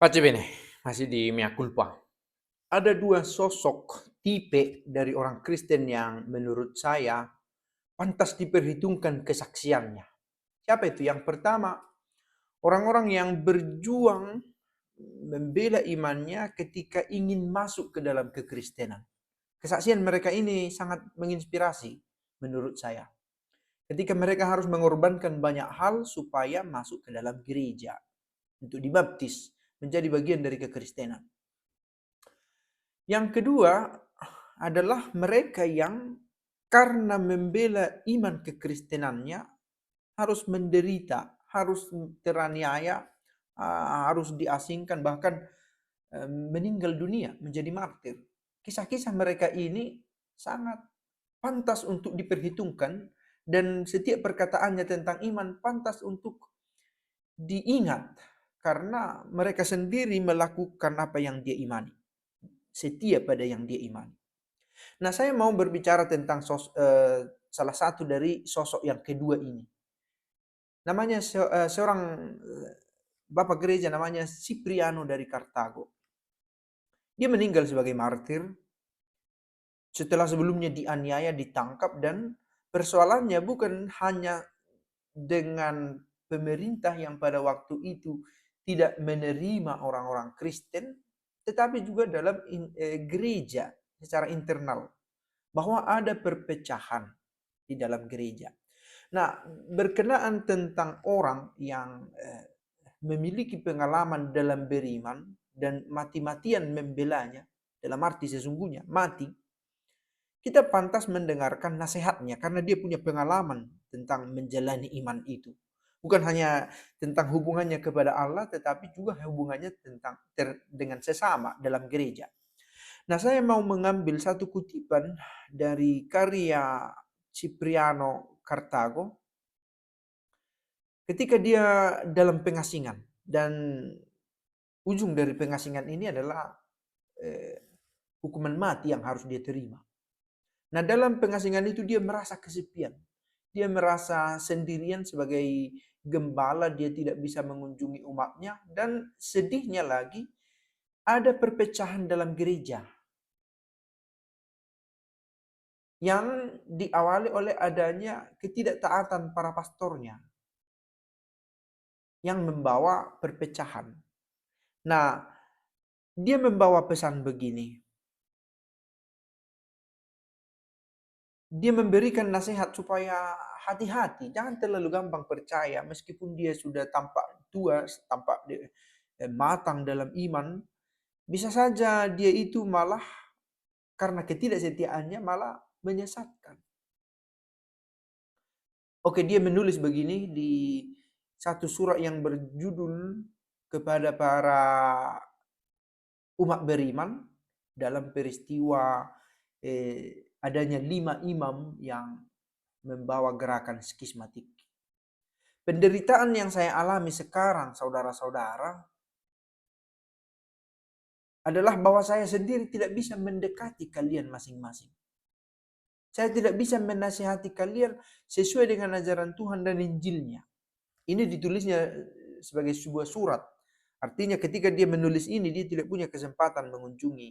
Pace bene, masih di mea culpa. Ada dua sosok tipe dari orang Kristen yang menurut saya pantas diperhitungkan kesaksiannya. Siapa itu? Yang pertama, orang-orang yang berjuang membela imannya ketika ingin masuk ke dalam kekristenan. Kesaksian mereka ini sangat menginspirasi menurut saya. Ketika mereka harus mengorbankan banyak hal supaya masuk ke dalam gereja untuk dibaptis menjadi bagian dari kekristenan. Yang kedua adalah mereka yang karena membela iman kekristenannya harus menderita, harus teraniaya, harus diasingkan, bahkan meninggal dunia menjadi martir. Kisah-kisah mereka ini sangat pantas untuk diperhitungkan dan setiap perkataannya tentang iman pantas untuk diingat karena mereka sendiri melakukan apa yang dia imani, setia pada yang dia imani. Nah, saya mau berbicara tentang salah satu dari sosok yang kedua ini. Namanya seorang bapak gereja namanya Cipriano dari Kartago. Dia meninggal sebagai martir setelah sebelumnya dianiaya, ditangkap, dan persoalannya bukan hanya dengan pemerintah yang pada waktu itu tidak menerima orang-orang Kristen, tetapi juga dalam gereja secara internal, bahwa ada perpecahan di dalam gereja. Nah, berkenaan tentang orang yang memiliki pengalaman dalam beriman dan mati-matian membelanya, dalam arti sesungguhnya mati, kita pantas mendengarkan nasihatnya karena dia punya pengalaman tentang menjalani iman itu. Bukan hanya tentang hubungannya kepada Allah, tetapi juga hubungannya dengan sesama dalam gereja. Nah, saya mau mengambil satu kutipan dari karya Cipriano Kartago ketika dia dalam pengasingan, dan ujung dari pengasingan ini adalah hukuman mati yang harus dia terima. Nah, dalam pengasingan itu dia merasa kesepian. Dia merasa sendirian sebagai gembala, dia tidak bisa mengunjungi umatnya, dan sedihnya lagi ada perpecahan dalam gereja yang diawali oleh adanya ketidaktaatan para pastornya yang membawa perpecahan. Nah, dia membawa pesan begini. Dia memberikan nasihat supaya hati-hati, jangan terlalu gampang percaya meskipun dia sudah tampak tua, tampak matang dalam iman, bisa saja dia itu malah karena ketidaksetiaannya malah menyesatkan. Oke, dia menulis begini di satu surat yang berjudul kepada para umat beriman dalam peristiwa adanya 5 imam yang membawa gerakan skismatik. Penderitaan yang saya alami sekarang, saudara-saudara, adalah bahwa saya sendiri tidak bisa mendekati kalian masing-masing. Saya tidak bisa menasihati kalian sesuai dengan ajaran Tuhan dan Injilnya. Ini ditulisnya sebagai sebuah surat. Artinya ketika dia menulis ini, dia tidak punya kesempatan mengunjungi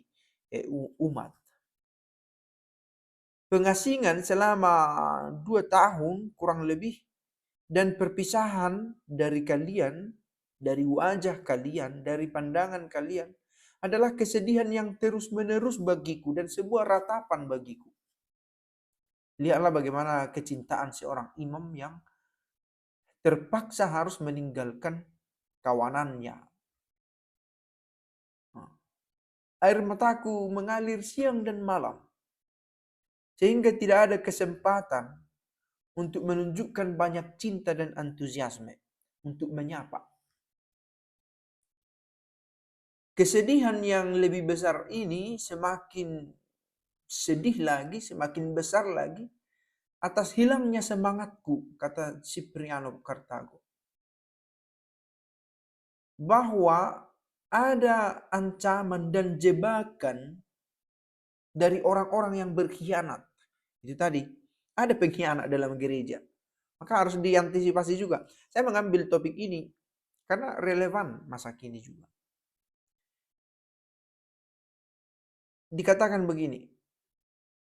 umat. Pengasingan selama 2 tahun kurang lebih, dan perpisahan dari kalian, dari wajah kalian, dari pandangan kalian, adalah kesedihan yang terus-menerus bagiku dan sebuah ratapan bagiku. Lihatlah bagaimana kecintaan seorang imam yang terpaksa harus meninggalkan kawanannya. Air mataku mengalir siang dan malam, sehingga tidak ada kesempatan untuk menunjukkan banyak cinta dan antusiasme untuk menyapa. Kesedihan yang lebih besar ini semakin sedih lagi, semakin besar lagi atas hilangnya semangatku, kata Cipriano Kartago. Bahwa ada ancaman dan jebakan dari orang-orang yang berkhianat. Itu tadi, ada pengkhianat dalam gereja. Maka harus diantisipasi juga. Saya mengambil topik ini karena relevan masa kini juga. dikatakan begini,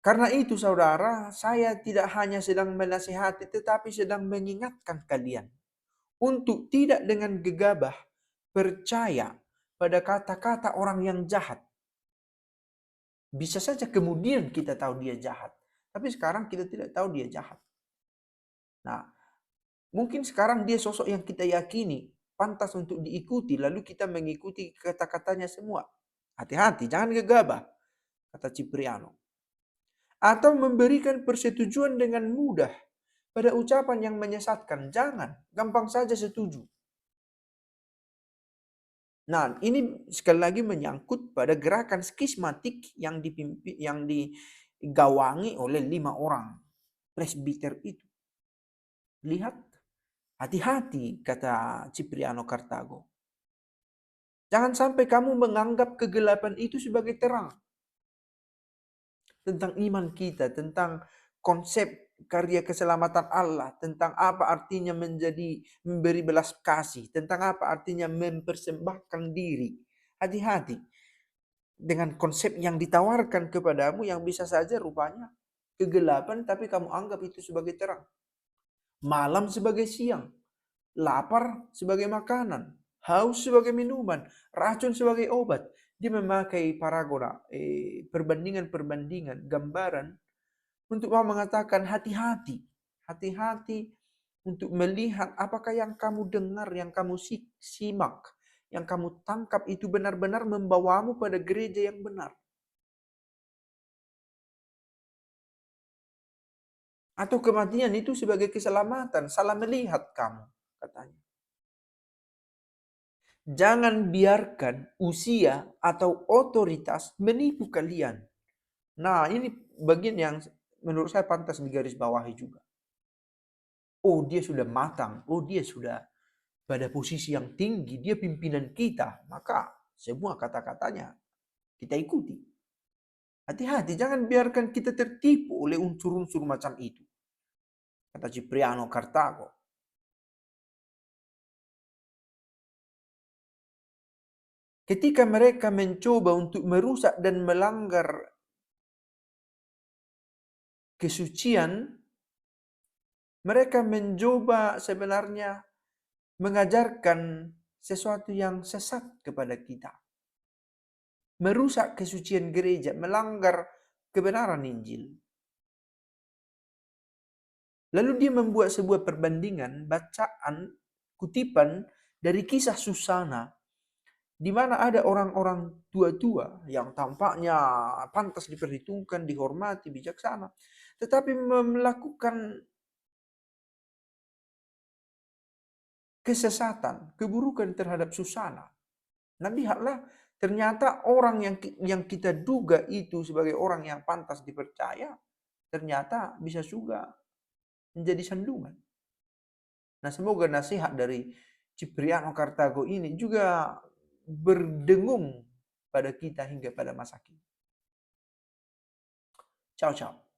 karena itu saudara, saya tidak hanya sedang menasihati tetapi sedang mengingatkan kalian untuk tidak dengan gegabah percaya pada kata-kata orang yang jahat. Bisa saja kemudian kita tahu dia jahat, tapi sekarang kita tidak tahu dia jahat. Nah, mungkin sekarang dia sosok yang kita yakini pantas untuk diikuti, lalu kita mengikuti kata-katanya semua. Hati-hati, jangan gegabah, kata Cipriano. Atau memberikan persetujuan dengan mudah pada ucapan yang menyesatkan. Jangan, gampang saja setuju. Nah, ini sekali lagi menyangkut pada gerakan skismatik yang digawangi oleh 5 orang presbiter itu. Lihat, hati-hati, kata Cipriano Kartago. Jangan sampai kamu menganggap kegelapan itu sebagai terang. Tentang iman kita, tentang konsep karya keselamatan Allah, tentang apa artinya memberi belas kasih, tentang apa artinya mempersembahkan diri. Hati-hati dengan konsep yang ditawarkan kepadamu yang bisa saja rupanya kegelapan, tapi kamu anggap itu sebagai terang. Malam sebagai siang, lapar sebagai makanan, haus sebagai minuman, racun sebagai obat. Dia memakai paragora, perbandingan-perbandingan, gambaran untuk mau mengatakan hati-hati. Hati-hati untuk melihat apakah yang kamu dengar, yang kamu simak, yang kamu tangkap itu benar-benar membawamu pada gereja yang benar. Atau kematian itu sebagai keselamatan, salah melihat kamu, katanya. Jangan biarkan usia atau otoritas menipu kalian. Nah, ini bagian yang menurut saya pantas digarisbawahi juga. Oh, dia sudah matang. Oh, dia sudah pada posisi yang tinggi. Dia pimpinan kita. Maka semua kata-katanya kita ikuti. Hati-hati, jangan biarkan kita tertipu oleh unsur-unsur macam itu. Kata Cipriano Kartago. Ketika mereka mencoba untuk merusak dan melanggar kesucian, mereka mencoba sebenarnya mengajarkan sesuatu yang sesat kepada kita. Merusak kesucian gereja, melanggar kebenaran Injil. Lalu dia membuat sebuah perbandingan, bacaan, kutipan dari kisah Susana, di mana ada orang-orang tua-tua yang tampaknya pantas diperhitungkan, dihormati, bijaksana, tetapi melakukan kesesatan, keburukan terhadap Susana. Nah, lihatlah, ternyata orang yang kita duga itu sebagai orang yang pantas dipercaya, ternyata bisa juga menjadi sandungan. Nah, semoga nasihat dari Cipriano Kartago ini juga berdengung pada kita hingga pada masa kini. Ciao, ciao.